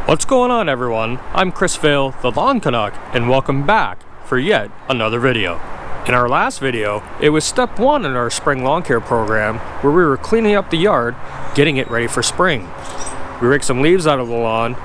What's going on, everyone? I'm Chris Vale, the Lawn Canuck, and welcome back for yet another video. In our last video, it was step 1 in our spring lawn care program where we were cleaning up the yard, getting it ready for spring. We raked some leaves out of the lawn.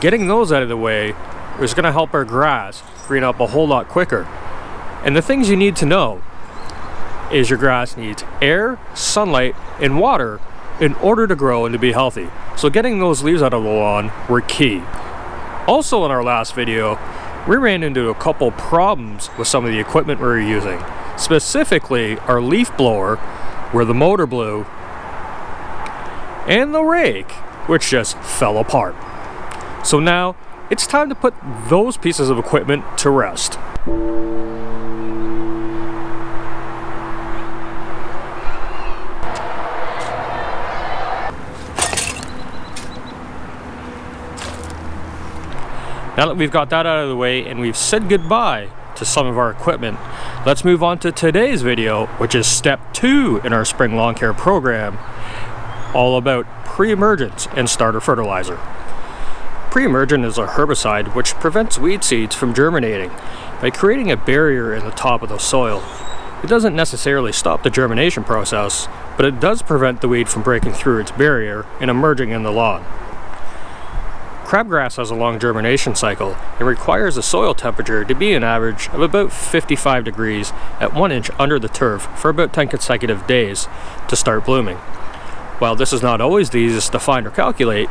Getting those out of the way was going to help our grass green up a whole lot quicker. And the things you need to know is your grass needs air, sunlight, and water in order to grow and to be healthy. So getting those leaves out of the lawn were key. Also in our last video, we ran into a couple problems with some of the equipment we were using. Specifically, our leaf blower, where the motor blew, and the rake, which just fell apart. So now, it's time to put those pieces of equipment to rest. Now that we've got that out of the way and we've said goodbye to some of our equipment, let's move on to today's video, which is step 2 in our spring lawn care program, all about pre-emergent and starter fertilizer. Pre-emergent is a herbicide which prevents weed seeds from germinating by creating a barrier in the top of the soil. It doesn't necessarily stop the germination process, but it does prevent the weed from breaking through its barrier and emerging in the lawn. Crabgrass has a long germination cycle and requires the soil temperature to be an average of about 55 degrees at 1 inch under the turf for about 10 consecutive days to start blooming. While this is not always the easiest to find or calculate,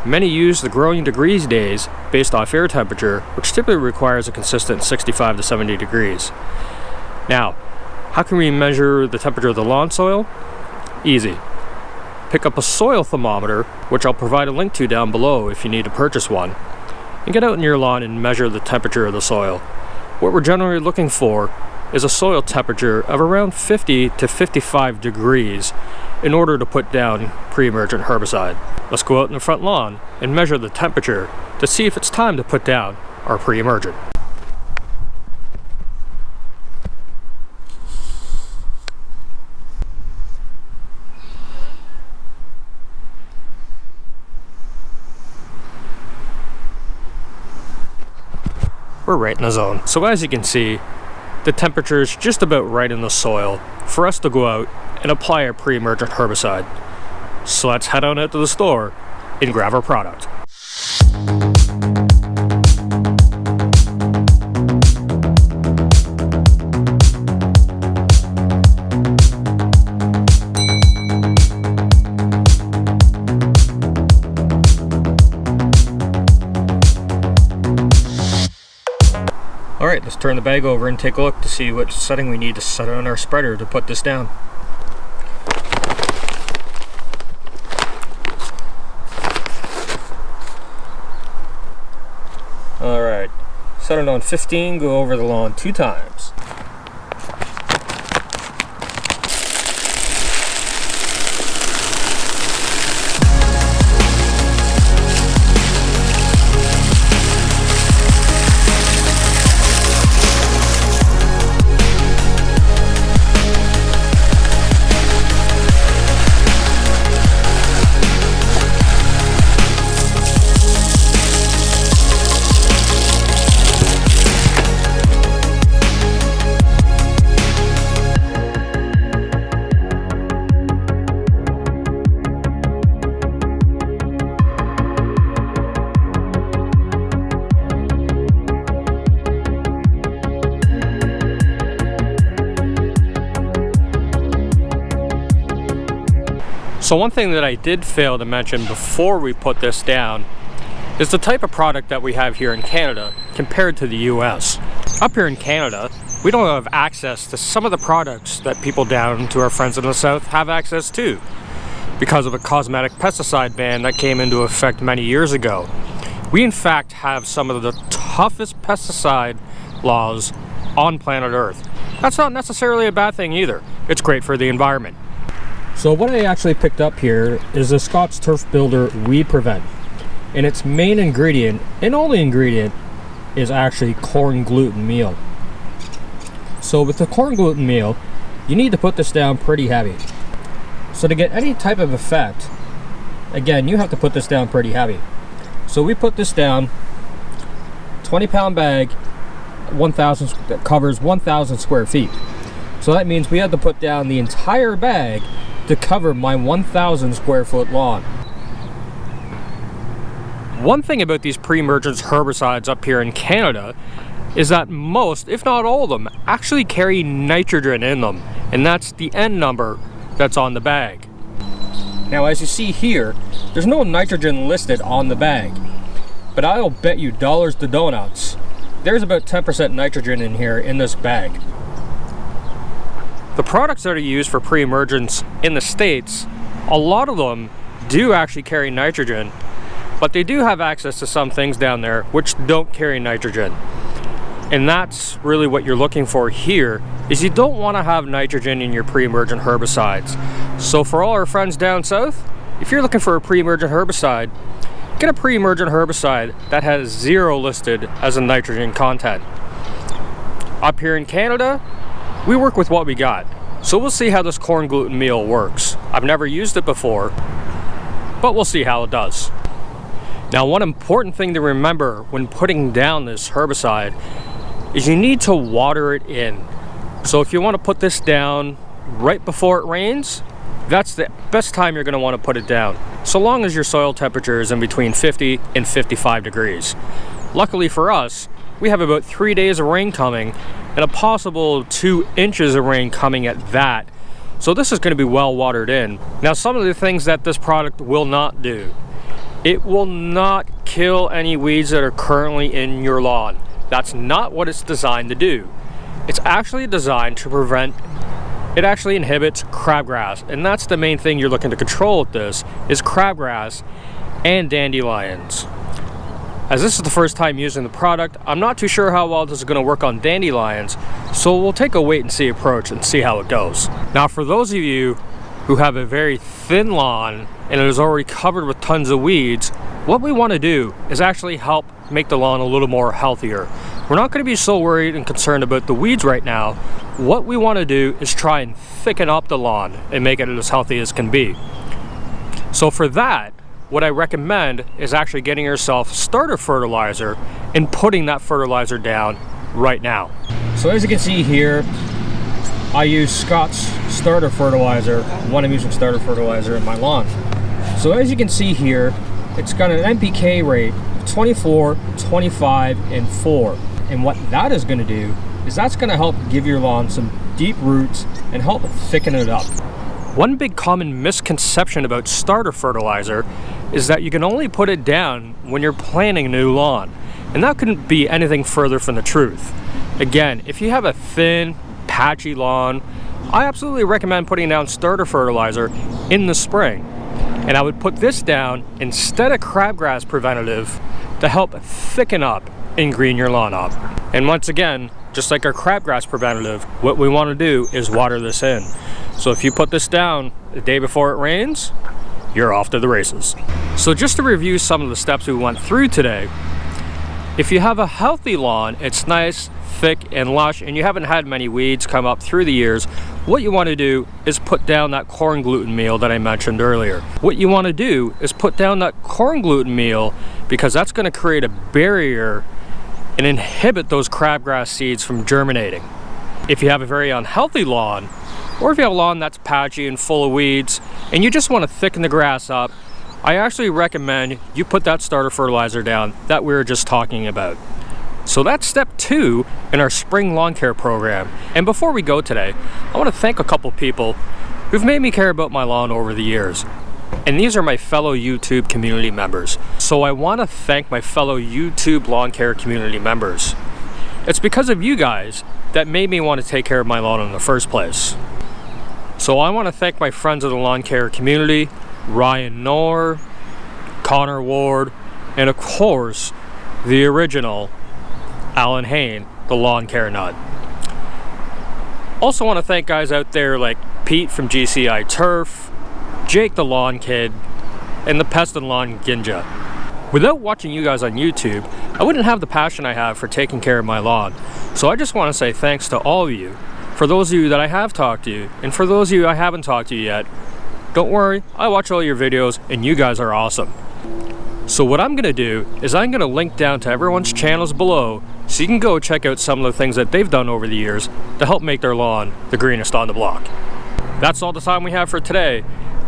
many use the growing degrees days based off air temperature, which typically requires a consistent 65 to 70 degrees. Now, how can we measure the temperature of the lawn soil? Easy. Pick up a soil thermometer, which I'll provide a link to down below if you need to purchase one, and get out in your lawn and measure the temperature of the soil. What we're generally looking for is a soil temperature of around 50 to 55 degrees in order to put down pre-emergent herbicide. Let's go out in the front lawn and measure the temperature to see if it's time to put down our pre-emergent. We're right in the zone. So as you can see, the temperature is just about right in the soil for us to go out and apply our pre-emergent herbicide. So let's head on out to the store and grab our product. Alright, let's turn the bag over and take a look to see what setting we need to set on our spreader to put this down. Alright, set it on 15, go over the lawn 2 times. So one thing that I did fail to mention before we put this down is the type of product that we have here in Canada compared to the US. Up here in Canada, we don't have access to some of the products that people down to our friends in the South have access to because of a cosmetic pesticide ban that came into effect many years ago. We in fact have some of the toughest pesticide laws on planet Earth. That's not necessarily a bad thing either. It's great for the environment. So what I actually picked up here is the Scott's Turf Builder Weed Prevent, and its main ingredient and only ingredient is actually corn gluten meal. So with the corn gluten meal, you need to put this down pretty heavy. So to get any type of effect, again, you have to put this down pretty heavy. So we put this down, 20-pound bag, 1,000, that covers 1,000 square feet. So that means we had to put down the entire bag to cover my 1,000 square foot lawn. One thing about these pre-emergent herbicides up here in Canada is that most, if not all of them, actually carry nitrogen in them, and that's the N number that's on the bag. Now, as you see here, there's no nitrogen listed on the bag, but I'll bet you dollars to donuts there's about 10% nitrogen in here in this bag. The products that are used for pre-emergence in the States, a lot of them do actually carry nitrogen, but they do have access to some things down there which don't carry nitrogen. And that's really what you're looking for here, is you don't want to have nitrogen in your pre-emergent herbicides. So for all our friends down south, if you're looking for a pre-emergent herbicide, get a pre-emergent herbicide that has 0 listed as a nitrogen content. Up here in Canada, we work with what we got. So we'll see how this corn gluten meal works. I've never used it before, but we'll see how it does. Now, one important thing to remember when putting down this herbicide is you need to water it in. So if you want to put this down right before it rains, that's the best time you're going to want to put it down, so long as your soil temperature is in between 50 and 55 degrees. Luckily for us, we have about 3 days of rain coming and a possible 2 inches of rain coming at that. So this is going to be well watered in. Now, some of the things that this product will not do. It will not kill any weeds that are currently in your lawn. That's not what it's designed to do. It's actually designed to prevent, it actually inhibits crabgrass, and that's the main thing you're looking to control with this, is crabgrass and dandelions. As this is the first time using the product, I'm not too sure how well this is going to work on dandelions, so we'll take a wait and see approach and see how it goes. Now, for those of you who have a very thin lawn and it is already covered with tons of weeds, what we want to do is actually help make the lawn a little more healthier. We're not going to be so worried and concerned about the weeds right now. What we want to do is try and thicken up the lawn and make it as healthy as can be. So for that, what I recommend is actually getting yourself starter fertilizer and putting that fertilizer down right now. So as you can see here, I use Scott's starter fertilizer when I'm using starter fertilizer in my lawn. So as you can see here, it's got an NPK rate of 24, 25, and 4. And what that is going to do is that's going to help give your lawn some deep roots and help thicken it up. One big common misconception about starter fertilizer is that you can only put it down when you're planting a new lawn. And that couldn't be anything further from the truth. Again, if you have a thin, patchy lawn, I absolutely recommend putting down starter fertilizer in the spring. And I would put this down instead of crabgrass preventative to help thicken up and green your lawn up. And once again, just like our crabgrass preventative, what we want to do is water this in. So if you put this down the day before it rains, you're off to the races. So just to review some of the steps we went through today, if you have a healthy lawn, it's nice, thick, and lush, and you haven't had many weeds come up through the years, what you want to do is put down that corn gluten meal that I mentioned earlier. What you want to do is put down that corn gluten meal because that's going to create a barrier and inhibit those crabgrass seeds from germinating. If you have a very unhealthy lawn, or if you have a lawn that's patchy and full of weeds, and you just want to thicken the grass up, I actually recommend you put that starter fertilizer down that we were just talking about. So that's step 2 in our spring lawn care program. And before we go today, I want to thank a couple people who've made me care about my lawn over the years. And these are my fellow YouTube community members. So I want to thank my fellow YouTube lawn care community members. It's because of you guys that made me want to take care of my lawn in the first place. So I want to thank my friends of the lawn care community, Ryan Knorr, Connor Ward, and of course, the original Alan Hain, the lawn care nut. Also want to thank guys out there like Pete from GCI Turf, Jake the Lawn Kid, and the Pest and Lawn Ginja. Without watching you guys on YouTube, I wouldn't have the passion I have for taking care of my lawn. So I just want to say thanks to all of you. For those of you that I have talked to, and for those of you I haven't talked to yet, don't worry, I watch all your videos and you guys are awesome. So what I'm gonna do is I'm gonna link down to everyone's channels below so you can go check out some of the things that they've done over the years to help make their lawn the greenest on the block. That's all the time we have for today.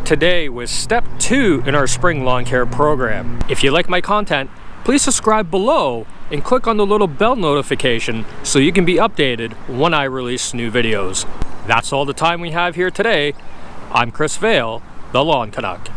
Today was step 2 in our spring lawn care program. If you like my content, please subscribe below and click on the little bell notification so you can be updated when I release new videos. That's all the time we have here today. I'm Chris Vale, the Lawn Canuck.